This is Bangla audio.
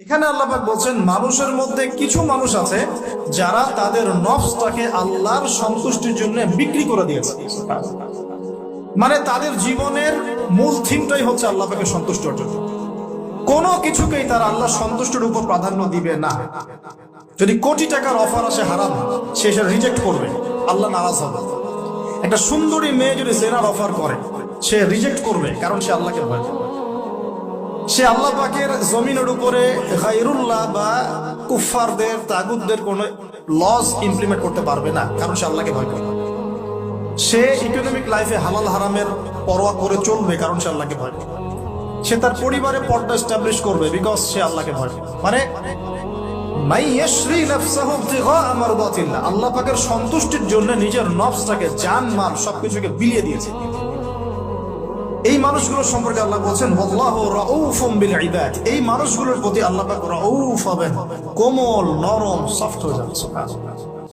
এখানে আল্লাহ পাক বলছেন মানুষের মধ্যে কিছু মানুষ আছে যারা তাদের নফসটাকে আল্লাহর সন্তুষ্টির জন্য বিক্রি করে দিয়েছে। মানে তাদের জীবনের মূল থিমটাই হচ্ছে আল্লাহ পাকের সন্তুষ্ট অর্জন। কোনো কিছুকেই তারা আল্লাহ সন্তুষ্টির উপর প্রাধান্য দিবে না। যদি কোটি টাকার অফার আসে হারাম, সে সেটা রিজেক্ট করবে, আল্লাহ নারাজ হবে। একটা সুন্দরী মেয়ে যদি জেনার অফার করে, সে রিজেক্ট করবে, কারণ সে আল্লাহকে ভয় করে। সে আল্লাহ পাকের জমিনের উপরে গায়রুল্লাহ বা কুফফারদের তাগুতদের কোন লজ ইমপ্লিমেন্ট করতে পারবে না, কারণ সে আল্লাহকে ভয় করে। সে ইকোনমিক লাইফে হালাল হারামের পরোয়া করে চলবে, কারণ সে আল্লাহকে ভয় করে। সে তার পরিবারে পর্দা এস্টাবলিশ করবে, বিকজ সে আল্লাহকে ভয় করে। মানে আল্লাহ পাকের সন্তুষ্টির জন্য নিজের নফসটাকে, জান মাল সবকিছুকে বিলিয়ে দিয়েছে। এই মানুষগুলোর সম্পর্কে আল্লাহ বলছেন ওয়াল্লাহু রাউফুম বিল ইবাদ। এই মানুষগুলোর প্রতি আল্লাহ পাক রাউফ হবেন, কোমল নরম সফট হয়ে যান। সুবহানাল্লাহ।